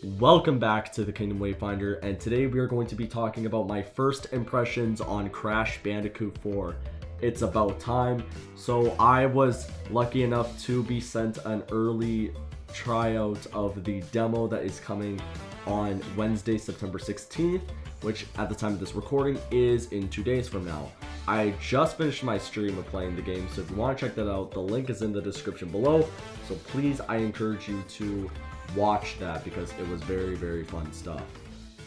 Welcome back to the Kingdom Wayfinder, and today we are going to be talking about my first impressions on Crash Bandicoot 4. It's about time. So I was lucky enough to be sent an early tryout of the demo that is coming on Wednesday, September 16th, which at the time of this recording is in 2 days from now. I just finished my stream of playing the game, so if you want to check that out, the link is in the description below. So please, I encourage you to watch that because it was very, very fun stuff.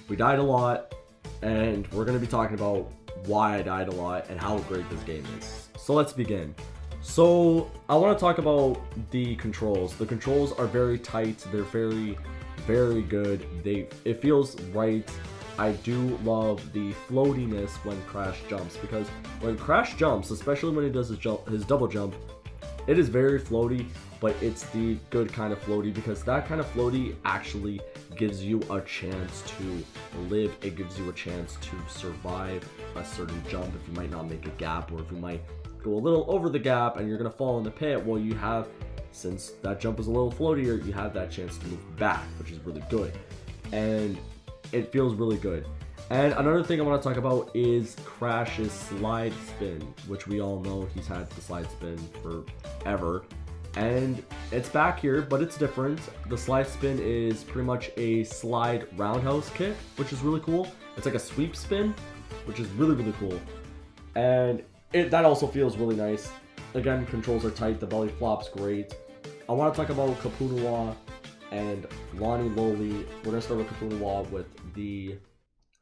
We died a lot, and we're going to be talking about why I died a lot and how great this game is. So let's begin. So I want to talk about the controls. The controls are very tight. They're very, very good. It feels right. I do love the floatiness when Crash jumps, because when Crash jumps, especially when he does his double jump, it is very floaty, but it's the good kind of floaty, because that kind of floaty actually gives you a chance to live. It gives you a chance to survive a certain jump if you might not make a gap, or if you might go a little over the gap and you're going to fall in the pit. Well, you have, since that jump is a little floatier, you have that chance to move back, which is really good. And it feels really good. And another thing I want to talk about is Crash's slide spin, which we all know he's had the slide spin forever. And it's back here, but it's different. The slide spin is pretty much a slide roundhouse kick, which is really cool. It's like a sweep spin, which is really, really cool. And that also feels really nice. Again, controls are tight, the belly flop's great. I want to talk about Capunawa and Lonnie Loli. We're going to start with Capunawa with the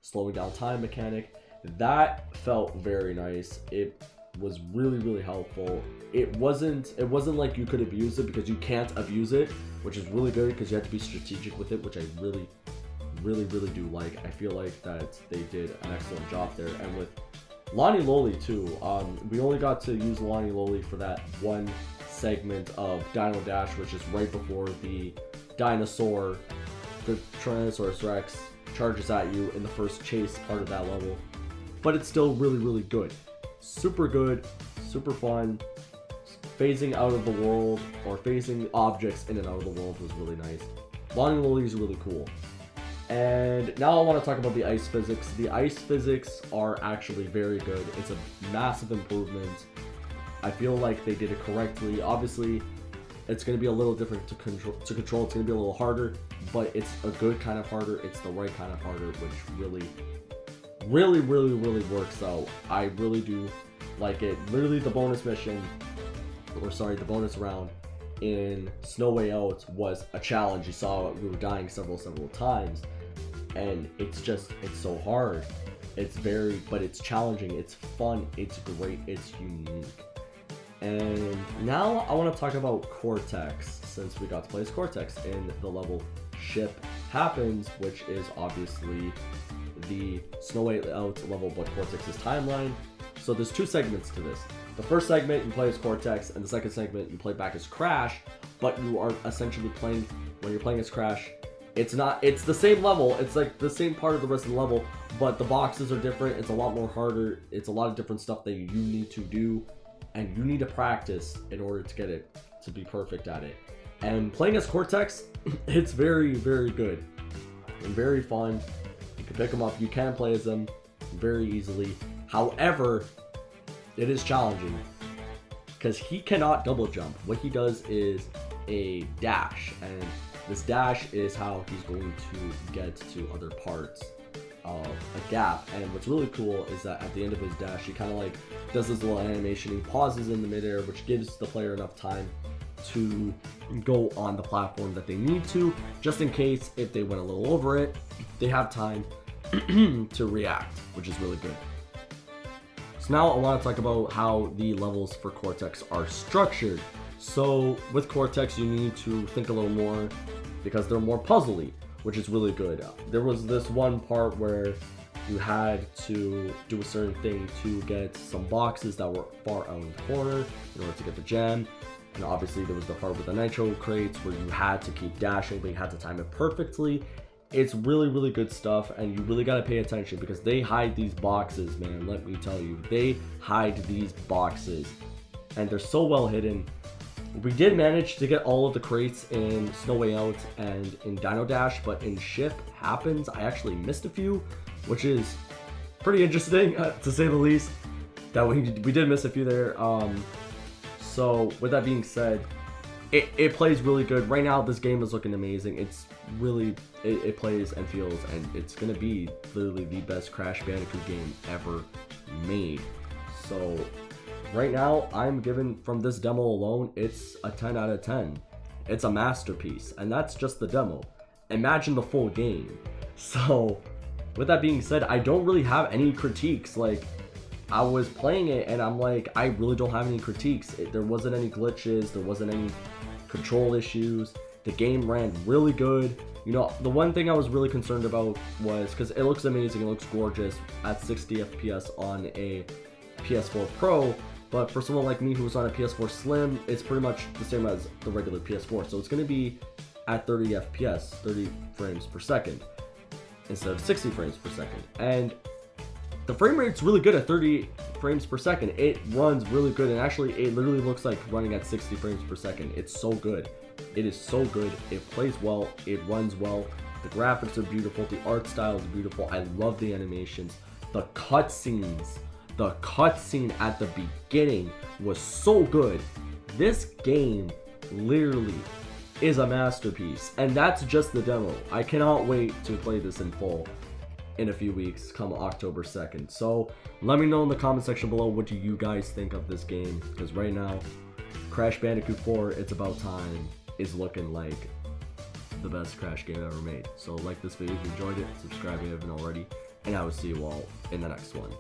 slowing down time mechanic. That felt very nice. It was really, really helpful. It wasn't like you could abuse it, because you can't abuse it, which is really good because you have to be strategic with it, which I really, really, really do like. I feel like that they did an excellent job there. And with Lonnie Loli too, we only got to use Lonnie Loli for that one segment of Dino Dash, which is right before the Tyrannosaurus Rex charges at you in the first chase part of that level. But it's still really, really good. Super good, super fun. Phasing out of the world, or phasing objects in and out of the world, was really nice. Lonnie Loli is really cool. And now I want to talk about the ice physics. The ice physics are actually very good. It's a massive improvement. I feel like they did it correctly. Obviously, it's going to be a little different to control. It's going to be a little harder, but it's a good kind of harder. It's the right kind of harder, which really, really, really, really works out. I really do like it. Literally, the bonus mission, the bonus round in Snow Way Out was a challenge. You saw we were dying several times, and it's so hard. But it's challenging. It's fun. It's great. It's unique. And now I want to talk about Cortex, since we got to play as Cortex in the level Ship Happens, which is obviously the Snow Way Out level, but Cortex's timeline. So there's two segments to this. The first segment you play as Cortex, and the second segment you play back as Crash, but you are essentially playing, when you're playing as Crash, it's the same level, it's like the same part of the rest of the level, but the boxes are different. It's a lot more harder. It's a lot of different stuff that you need to do, and you need to practice in order to get it to be perfect at it. And playing as Cortex, it's very, very good and very fun. You can pick them up. You can play as them very easily. However, it is challenging because he cannot double jump. What he does is a dash, and this dash is how he's going to get to other parts of a gap. And what's really cool is that at the end of his dash, he kind of like does this little animation. He pauses in the midair, which gives the player enough time to go on the platform that they need to, just in case if they went a little over it, they have time to react, which is really good. So now I want to talk about how the levels for Cortex are structured. So with Cortex, you need to think a little more because they're more puzzly, which is really good. There was this one part where you had to do a certain thing to get some boxes that were far out in the corner in order to get the gem. And obviously there was the part with the nitro crates where you had to keep dashing, but you had to time it perfectly. It's really, really good stuff, and you really got to pay attention because they hide these boxes, man. Let me tell you, they hide these boxes, and they're so well hidden. We did manage to get all of the crates in Snow Way Out and in Dino Dash, but in Ship Happens, I actually missed a few, which is pretty interesting to say the least. That we did miss a few there. So with that being said, it plays really good. Right now, this game is looking amazing. It's really, it plays and feels, and it's going to be literally the best Crash Bandicoot game ever made. So right now, I'm giving, from this demo alone, it's a 10 out of 10. It's a masterpiece, and that's just the demo. Imagine the full game. So with that being said, I don't really have any critiques. Like, I was playing it and I'm like, I really don't have any critiques. There wasn't any glitches, there wasn't any control issues. The game ran really good. You know, the one thing I was really concerned about was, because it looks amazing, it looks gorgeous at 60 FPS on a PS4 Pro, but for someone like me who's on a PS4 Slim, it's pretty much the same as the regular PS4. So it's going to be at 30 FPS, 30 frames per second, instead of 60 frames per second. And the frame rate's really good at 30 frames per second. It runs really good, and actually it literally looks like running at 60 frames per second. It's so good. It is so good. It plays well. It runs well. The graphics are beautiful. The art style is beautiful. I love the animations. The cutscenes. The cutscene at the beginning was so good. This game literally is a masterpiece, and that's just the demo. I cannot wait to play this in full in a few weeks, come October 2nd. So let me know in the comment section below, what do you guys think of this game? Because right now, Crash Bandicoot 4, It's About Time, is looking like the best Crash game ever made. So like this video if you enjoyed it, subscribe if you haven't already, and I will see you all in the next one.